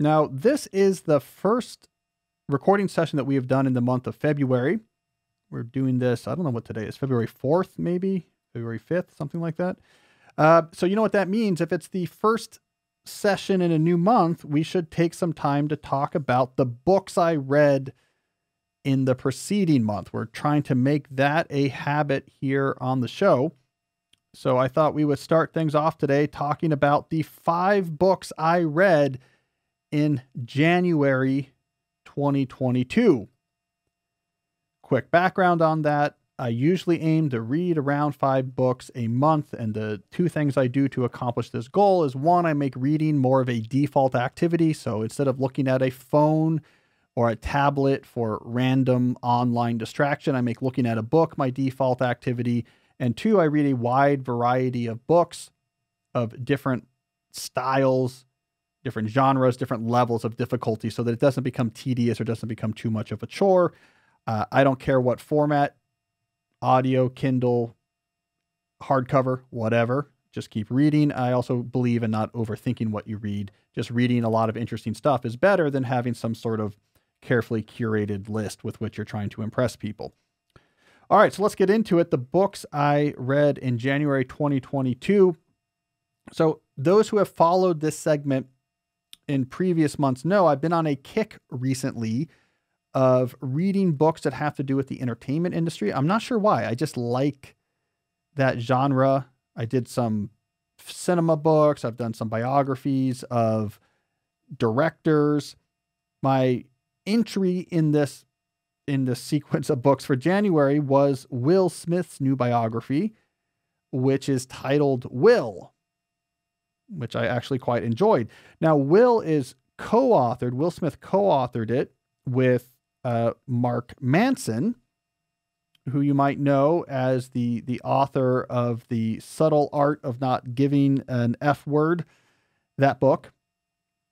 Now, this is the first recording session that we have done in the month of February. We're doing this, I don't know what today is, February 4th, maybe, February 5th, something like that. So you know what that means. If it's the first session in a new month, we should take some time to talk about the books I read in the preceding month. We're trying to make that a habit here on the show. So I thought we would start things off today talking about the 5 books I read in January 2022. Quick background on that. I usually aim to read around 5 books a month, and the 2 things I do to accomplish this goal is, 1, I make reading more of a default activity. So instead of looking at a phone or a tablet for random online distraction, I make looking at a book my default activity. And 2, I read a wide variety of books of different styles, different genres, different levels of difficulty, so that it doesn't become tedious or doesn't become too much of a chore. I don't care what format, audio, Kindle, hardcover, whatever. Just keep reading. I also believe in not overthinking what you read. Just reading a lot of interesting stuff is better than having some sort of carefully curated list with which you're trying to impress people. All right, so let's get into it. The books I read in January 2022. So those who have followed this segment in previous months know I've been on a kick recently of reading books that have to do with the entertainment industry. I'm not sure why. I just like that genre. I did some cinema books. I've done some biographies of directors. My entry in this sequence of books for January was Will Smith's new biography, which is titled Will, which I actually quite enjoyed. Now, Will Smith co-authored it with Mark Manson, who you might know as the author of The Subtle Art of Not Giving an F Word, that book,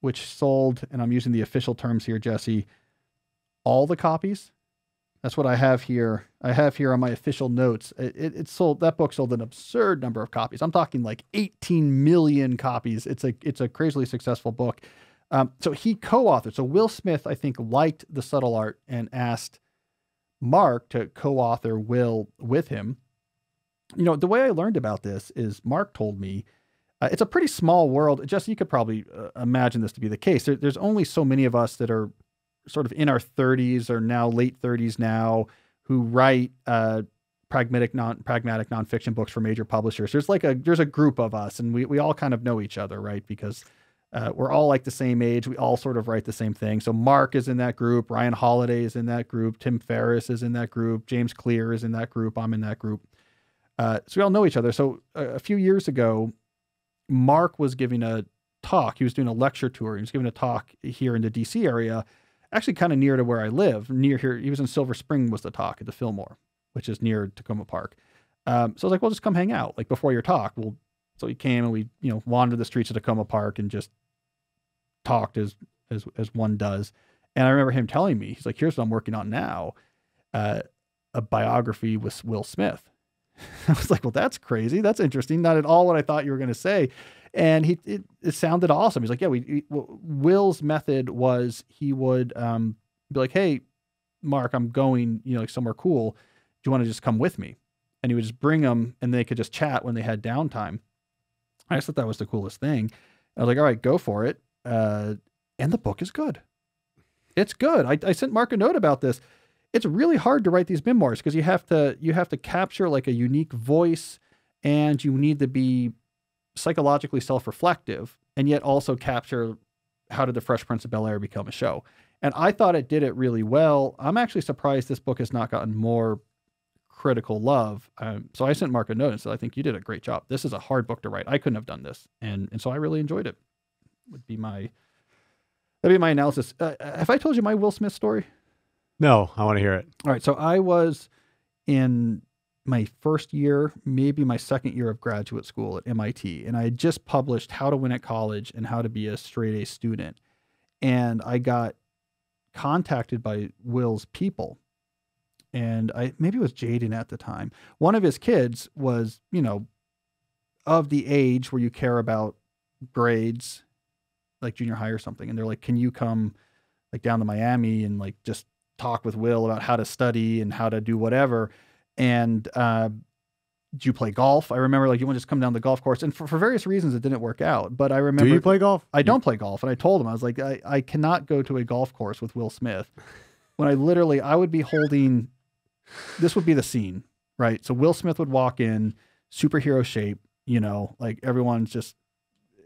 which sold, and I'm using the official terms here, Jesse, all the copies. That's what I have here. I have here on my official notes. It sold, that book sold an absurd number of copies. I'm talking like 18 million copies. It's a crazily successful book. So he co-authored. So Will Smith, I think, liked The Subtle Art and asked Mark to co-author Will with him. You know, the way I learned about this is Mark told me it's a pretty small world. Just, you could probably imagine this to be the case. There's only so many of us that are sort of in our 30s or now late 30s now who write pragmatic nonfiction books for major publishers. There's a group of us, and we all kind of know each other, right? Because we're all like the same age. We all sort of write the same thing. So Mark is in that group. Ryan Holiday is in that group. Tim Ferriss is in that group. James Clear is in that group. I'm in that group. So we all know each other. So a few years ago, Mark was giving a talk. He was doing a lecture tour. He was giving a talk here in the DC area, actually kind of near to where I live. Near here, he was in Silver Spring was the talk at the Fillmore, which is near Tacoma Park. So I was like, well, just come hang out. Like before your talk, so he came and we, wandered the streets of Tacoma Park and just talked as one does. And I remember him telling me, he's like, here's what I'm working on now. A biography with Will Smith. I was like, well, that's crazy. That's interesting. Not at all what I thought you were going to say. And it sounded awesome. He's like, yeah, Will's method was he would be like, hey, Mark, I'm going, like somewhere cool. Do you want to just come with me? And he would just bring them and they could just chat when they had downtime. I just thought that was the coolest thing. I was like, all right, go for it. And the book is good. It's good. I sent Mark a note about this. It's really hard to write these memoirs because you have to capture like a unique voice, and you need to be psychologically self-reflective and yet also capture how did the Fresh Prince of Bel-Air become a show. And I thought it did it really well. I'm actually surprised this book has not gotten more critical love. So I sent Mark a note and said, I think you did a great job. This is a hard book to write. I couldn't have done this. And so I really enjoyed it. That'd be my analysis. Have I told you my Will Smith story? No, I want to hear it. All right. So I was in my first year, maybe my second year of graduate school at MIT. And I had just published How to Win at College and How to Be a Straight A Student. And I got contacted by Will's people. And maybe it was Jaden at the time. One of his kids was, of the age where you care about grades like junior high or something. And they're like, can you come like down to Miami and like just talk with Will about how to study and how to do whatever. And, do you play golf? I remember like you want to just come down the golf course, and for various reasons it didn't work out. But I remember. Do you play golf? I don't play golf, and I told him I was like, I cannot go to a golf course with Will Smith. When I would be holding. This would be the scene, right? So Will Smith would walk in, superhero shape, like everyone's just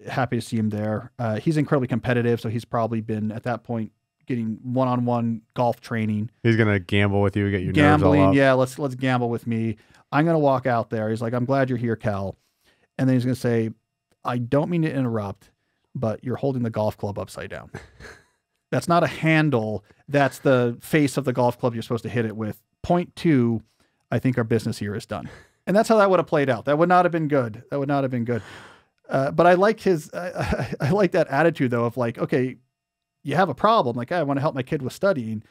happy to see him there. He's incredibly competitive, so he's probably been at that point getting one-on-one golf training. He's gonna gamble with you, get your nerves all up. Yeah, let's gamble with me. I'm gonna walk out there. He's like, I'm glad you're here, Cal. And then he's gonna say, I don't mean to interrupt, but you're holding the golf club upside down. That's not a handle. That's the face of the golf club you're supposed to hit it with. Point 2, I think our business here is done. And that's how that would have played out. That would not have been good. But I like I like that attitude though of like, okay, you have a problem. Like, I want to help my kid with studying.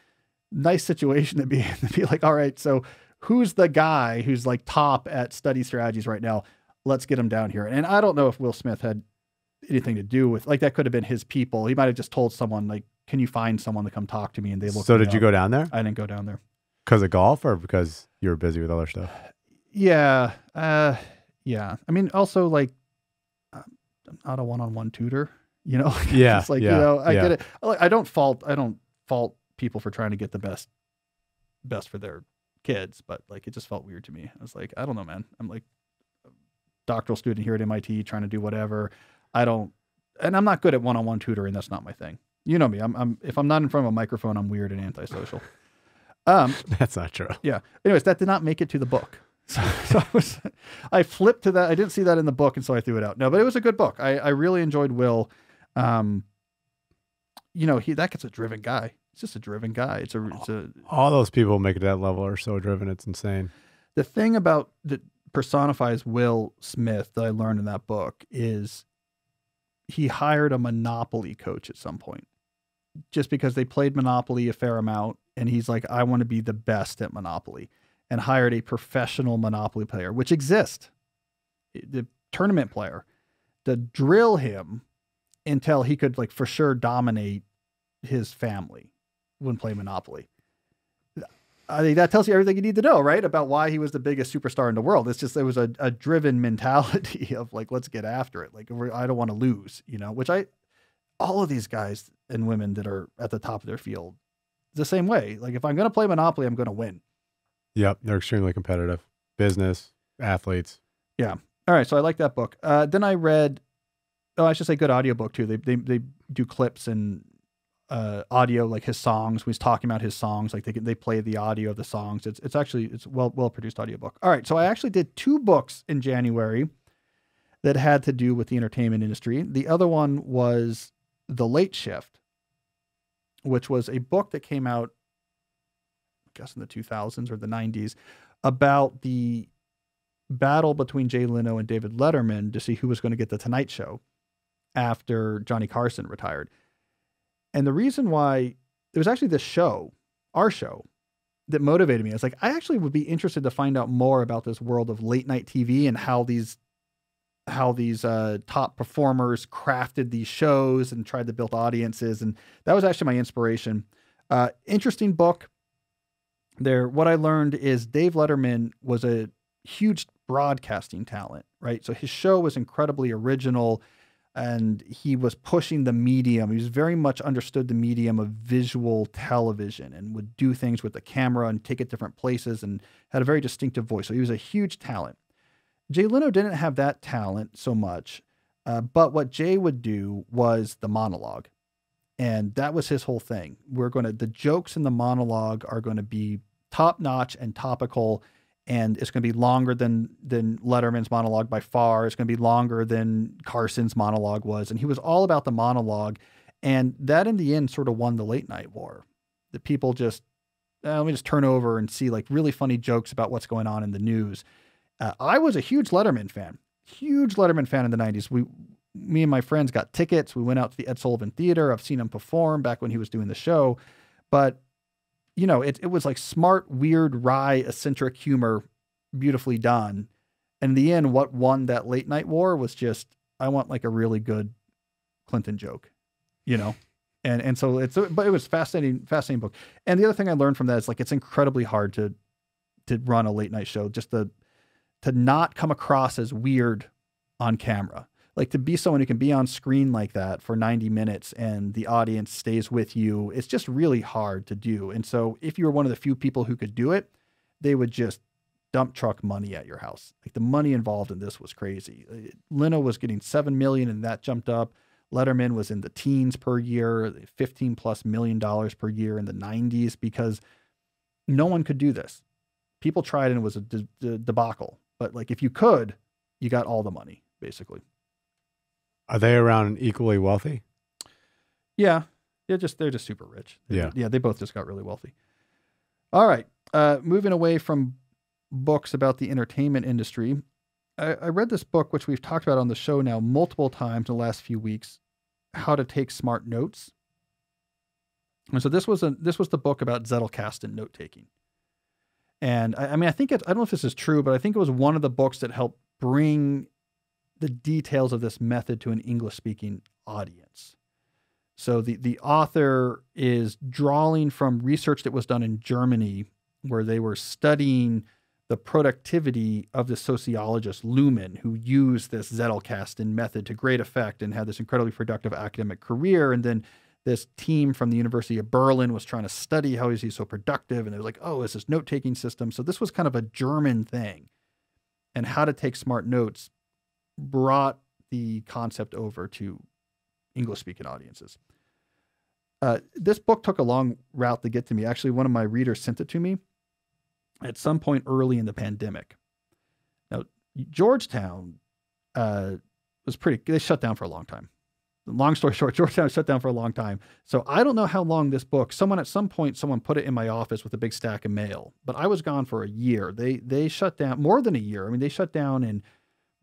Nice situation to be like, all right, so who's the guy who's like top at study strategies right now? Let's get him down here. And I don't know if Will Smith had anything to do with, like, that could have been his people. He might've just told someone like, can you find someone to come talk to me? And they looked. So did you go down there? I didn't go down there. Because of golf or because you were busy with other stuff? Yeah. Yeah. I mean, also like, I'm not a one-on-one tutor. Yeah. It's like, I get it. I don't fault people for trying to get the best for their kids, but like, it just felt weird to me. I was like, I don't know, man. I'm like a doctoral student here at MIT trying to do whatever. And I'm not good at one-on-one tutoring. That's not my thing. You know me. If I'm not in front of a microphone, I'm weird and antisocial. That's not true. Yeah. Anyways, that did not make it to the book. So I flipped to that. I didn't see that in the book, and so I threw it out. No, but it was a good book. I really enjoyed Will. That gets a driven guy. It's just a driven guy. All those people make it to that level are so driven. It's insane. The thing about that personifies Will Smith that I learned in that book is he hired a Monopoly coach at some point just because they played Monopoly a fair amount. And he's like, I want to be the best at Monopoly, and hired a professional Monopoly player, which exists, the tournament player, to drill him until he could like for sure dominate his family when playing Monopoly. I think that tells you everything you need to know, right? About why he was the biggest superstar in the world. It's just, there was a driven mentality of like, let's get after it. Like, I don't want to lose, which all of these guys and women that are at the top of their field, the same way. Like, if I'm going to play Monopoly, I'm going to win. Yep. They're extremely competitive. Business, athletes. Yeah. All right. So I like that book. Then I read, I should say good audiobook too. They do clips and audio, like his songs. He's talking about his songs. Like they play the audio of the songs. It's well produced audiobook. All right. So I actually did 2 books in January that had to do with the entertainment industry. The other one was The Late Shift, which was a book that came out, I guess in the 2000s or the 90s, about the battle between Jay Leno and David Letterman to see who was going to get the Tonight Show after Johnny Carson retired. And the reason why, it was actually this show, our show, that motivated me. I was like, I actually would be interested to find out more about this world of late night TV and how these top performers crafted these shows and tried to build audiences. And that was actually my inspiration. Interesting book. What I learned is Dave Letterman was a huge broadcasting talent, right? So his show was incredibly original, and he was pushing the medium. He was very much understood the medium of visual television and would do things with the camera and take it different places and had a very distinctive voice. So he was a huge talent. Jay Leno didn't have that talent so much, but what Jay would do was the monologue. And that was his whole thing. The jokes in the monologue are going to be top notch and topical, and it's going to be longer than Letterman's monologue by far. It's going to be longer than Carson's monologue was. And he was all about the monologue. And that in the end sort of won the late night war. The people just, let me just turn over and see like really funny jokes about what's going on in the news. I was a huge Letterman fan in the 90s. Me and my friends got tickets. We went out to the Ed Sullivan Theater. I've seen him perform back when he was doing the show, but it was like smart, weird, wry, eccentric humor, beautifully done. And in the end, what won that late night war was just, I want like a really good Clinton joke. you know? And so but it was fascinating book. And the other thing I learned from that is like, it's incredibly hard to run a late night show, just to not come across as weird on camera. Like, to be someone who can be on screen like that for 90 minutes and the audience stays with you, it's just really hard to do. And so if you were one of the few people who could do it, they would just dump truck money at your house. Like, the money involved in this was crazy. Leno was getting $7 million and that jumped up. Letterman was in the teens per year, $15+ million per year in the 90s, because no one could do this. People tried and it was a debacle. But like, if you could, you got all the money, basically. Are they around equally wealthy? Yeah. They're just super rich. Yeah. They both just got really wealthy. All right. Moving away from books about the entertainment industry, I read this book, which we've talked about on the show now multiple times in the last few weeks, How to Take Smart Notes. And so this was the book about Zettelkasten and note taking. And I mean, I don't know if this is true, but I think it was one of the books that helped bring the details of this method to an English-speaking audience. So the author is drawing from research that was done in Germany, where they were studying the productivity of the sociologist Luhmann, who used this Zettelkasten method to great effect and had this incredibly productive academic career. And then this team from the University of Berlin was trying to study how is he so productive. And they were like, oh, it's this note-taking system. So this was kind of a German thing. And How to Take Smart Notes brought the concept over to English-speaking audiences. This book took a long route to get to me. Actually, one of my readers sent it to me at some point early in the pandemic. Now, Georgetown they shut down for a long time. Long story short, Georgetown shut down for a long time. So I don't know how long this book, at some point, someone put it in my office with a big stack of mail, but I was gone for a year. They shut down more than a year. I mean, they shut down in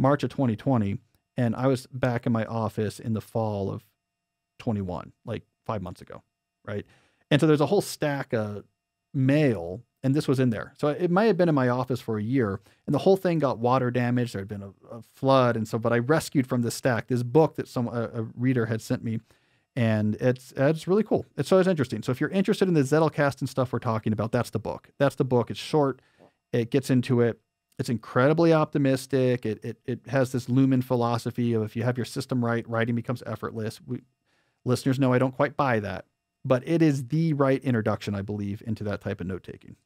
March of 2020, and I was back in my office in the fall of 21, like 5 months ago, right? And so there's a whole stack of mail, and this was in there. So it might have been in my office for a year, and the whole thing got water damaged. There had been a flood, and so, but I rescued from this stack this book that a reader had sent me, and it's really cool. It's interesting. So if you're interested in the Zettelkasten stuff we're talking about, that's the book. It's short. It gets into it. It's incredibly optimistic. It has this Luhmann philosophy of, if you have your system right, writing becomes effortless. Listeners know I don't quite buy that, but it is the right introduction, I believe, into that type of note-taking.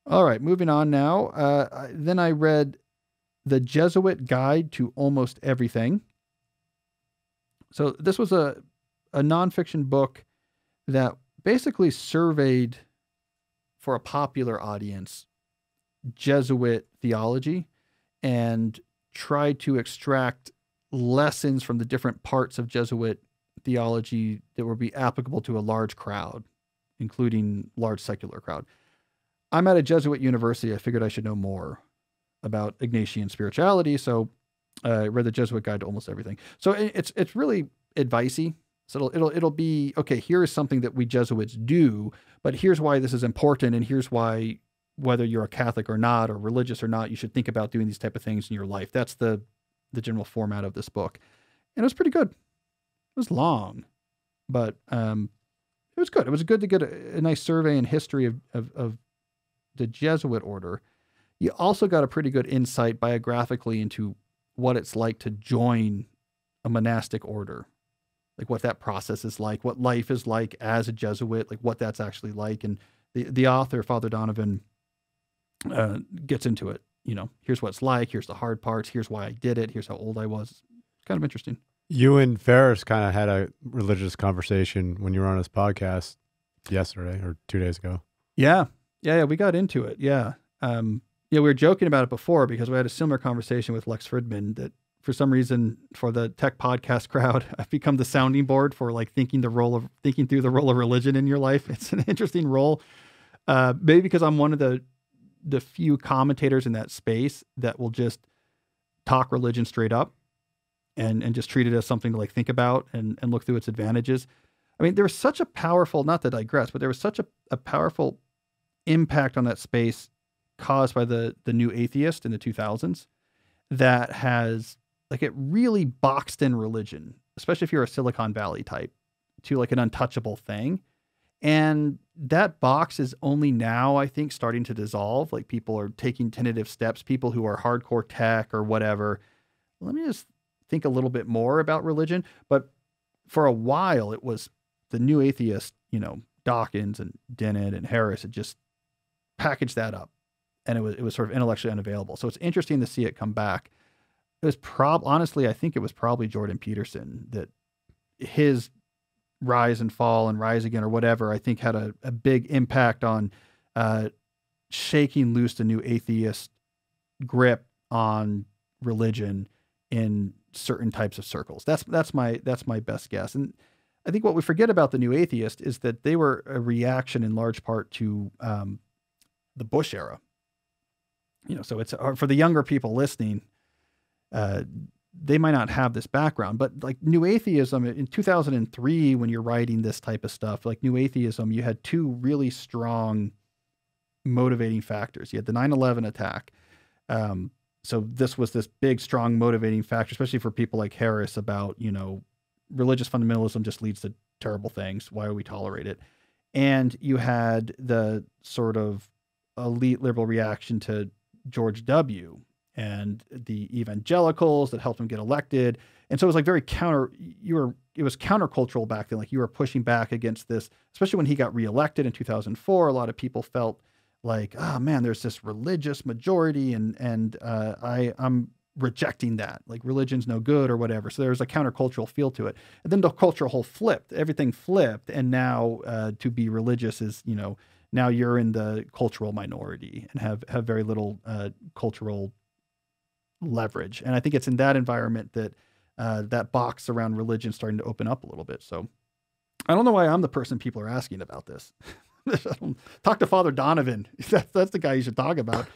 All right, moving on now. Then I read The Jesuit Guide to Almost Everything. So this was a nonfiction book that basically surveyed, for a popular audience, Jesuit theology and tried to extract lessons from the different parts of Jesuit theology that would be applicable to a large crowd, including large secular crowd. I'm at a Jesuit university. I figured I should know more about Ignatian spirituality, so I read The Jesuit Guide to Almost Everything. So it's really advicey. So it'll be, okay, here is something that we Jesuits do, but here's why this is important, and here's why, whether you're a Catholic or not, or religious or not, you should think about doing these type of things in your life. That's the general format of this book. And it was pretty good. It was long, but it was good. It was good to get a nice survey and history of the Jesuit order. You also got a pretty good insight biographically into what it's like to join a monastic order, like what that process is like, what life is like as a Jesuit, like what that's actually like. And the author, Father Donovan, gets into it. You know, here's what it's like. Here's the hard parts. Here's why I did it. Here's how old I was. It's kind of interesting. You and Ferris kind of had a religious conversation when you were on his podcast yesterday or 2 days ago. Yeah. We got into it. Yeah. We were joking about it before because we had a similar conversation with Lex Fridman that for some reason for the tech podcast crowd, I've become the sounding board for like thinking through the role of religion in your life. It's an interesting role. Maybe because I'm one of the few commentators in that space that will just talk religion straight up and just treat it as something to like think about and look through its advantages. I mean, there was such a powerful, not to digress, but there was such a powerful impact on that space caused by the new atheist in the 2000s that has, like, it really boxed in religion especially if you're a Silicon Valley type, to like an untouchable thing. And that box is only now, I think, starting to dissolve. Like people are taking tentative steps, people who are hardcore tech or whatever. Let me just think a little bit more about religion. But for a while, it was the new atheist, Dawkins and Dennett and Harris had just packaged that up. And it was sort of intellectually unavailable. So it's interesting to see it come back. It was honestly, I think it was probably Jordan Peterson that his rise and fall and rise again or whatever, I think had a big impact on shaking loose the new atheist grip on religion in certain types of circles. That's my best guess. And I think what we forget about the new atheist is that they were a reaction in large part to the Bush era. So it's for the younger people listening, they might not have this background, but like new atheism in 2003, when you're writing this type of stuff, like new atheism, you had two really strong motivating factors. You had the 9/11 attack. So this was this big, strong motivating factor, especially for people like Harris about, religious fundamentalism just leads to terrible things. Why would we tolerate it? And you had the sort of elite liberal reaction to George W. and the evangelicals that helped him get elected. And so it was like very it was countercultural back then. Like you were pushing back against this, especially when he got reelected in 2004. A lot of people felt like, oh man, there's this religious majority and I'm rejecting that. Like religion's no good or whatever. So there's a countercultural feel to it. And then the culture whole flipped. Everything flipped. And now to be religious is, now you're in the cultural minority and have very little cultural leverage. And I think it's in that environment that that box around religion is starting to open up a little bit. So I don't know why I'm the person people are asking about this. Talk to Father Donovan. That's the guy you should talk about.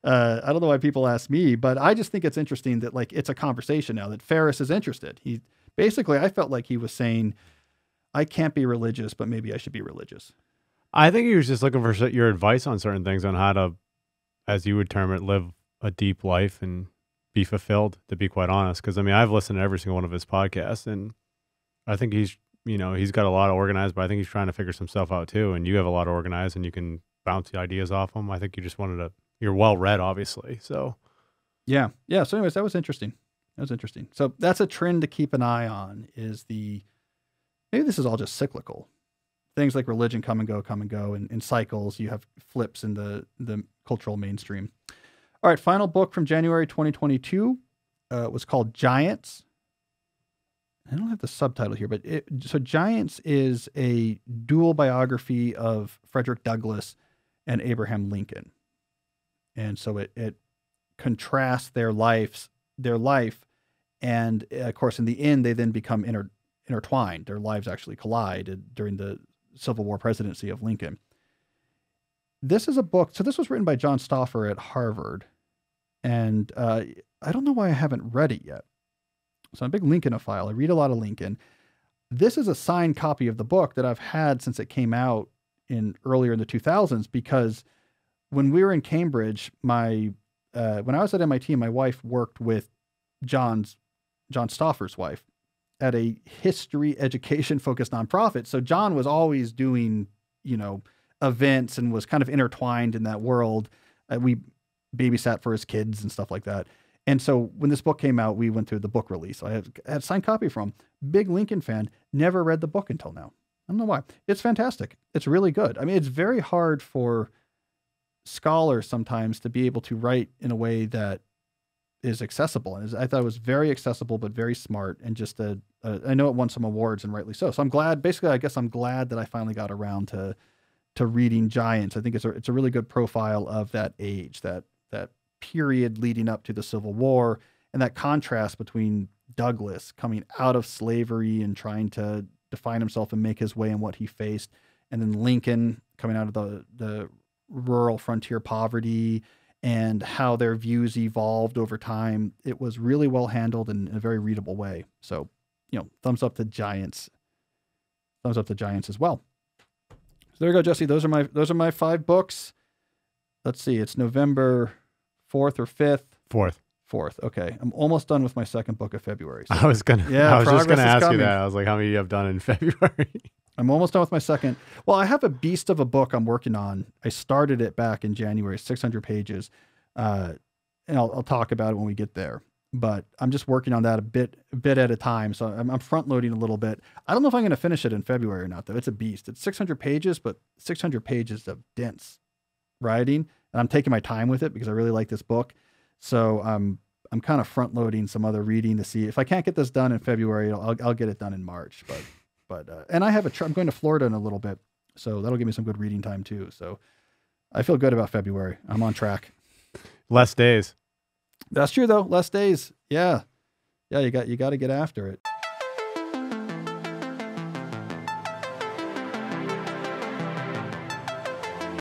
I don't know why people ask me, but I just think it's interesting that like it's a conversation now that Ferris is interested. I felt like he was saying, I can't be religious, but maybe I should be religious. I think he was just looking for your advice on certain things, on how to, as you would term it, live a deep life and be fulfilled, to be quite honest. Because I've listened to every single one of his podcasts, and I think he's got a lot of organized, but I think he's trying to figure some stuff out too. And you have a lot of organized, and you can bounce the ideas off him. I think you just you're well read, obviously. So yeah. So anyways, that was interesting. So that's a trend to keep an eye on. Maybe this is all just cyclical. Things like religion come and go in cycles. You have flips in the cultural mainstream. All right, final book from January 2022 was called Giants. I don't have the subtitle here, but so Giants is a dual biography of Frederick Douglass and Abraham Lincoln. And so it contrasts their life, and of course, in the end, they then become intertwined. Their lives actually collide during the Civil War presidency of Lincoln. This is a book. So this was written by John Stauffer at Harvard. And I don't know why I haven't read it yet. So I'm a big Lincolnophile. I read a lot of Lincoln. This is a signed copy of the book that I've had since it came out earlier in the 2000s, because when we were in Cambridge, when I was at MIT, my wife worked with John Stauffer's wife at a history education focused nonprofit. So John was always doing, events and was kind of intertwined in that world. We babysat for his kids and stuff like that. And so when this book came out, we went through the book release. I had a signed copy from him. Big Lincoln fan, never read the book until now. I don't know why. It's fantastic. It's really good. It's very hard for scholars sometimes to be able to write in a way that is accessible. And I thought it was very accessible, but very smart. And just I know it won some awards, and rightly so. So I'm glad, I guess I'm glad that I finally got around to reading Giants. I think it's a really good profile of that age, that period leading up to the Civil War, and that contrast between Douglass coming out of slavery and trying to define himself and make his way in what he faced, and then Lincoln coming out of the rural frontier poverty, and how their views evolved over time. It was really well handled in a very readable way. So, thumbs up to Giants. Thumbs up to Giants as well. So there you go, Jesse. Those are my 5 books. Let's see. It's November 4th or 5th. 4th. 4th. Okay. I'm almost done with my second book of February. So, I was just progress gonna is ask you coming. that. I was like, how many you have done in February? I'm almost done with my second. Well, I have a beast of a book I'm working on. I started it back in January, 600 pages. And I'll talk about it when we get there. But I'm just working on that a bit at a time. So I'm front loading a little bit. I don't know if I'm going to finish it in February or not, though. It's a beast. It's 600 pages, but 600 pages of dense writing. And I'm taking my time with it because I really like this book. So I'm kind of front loading some other reading to see if I can't get this done in February, I'll get it done in March. And I have I'm going to Florida in a little bit. So that'll give me some good reading time too. So I feel good about February. I'm on track. Less days. That's true though. Less days. Yeah. Yeah. You got to get after it.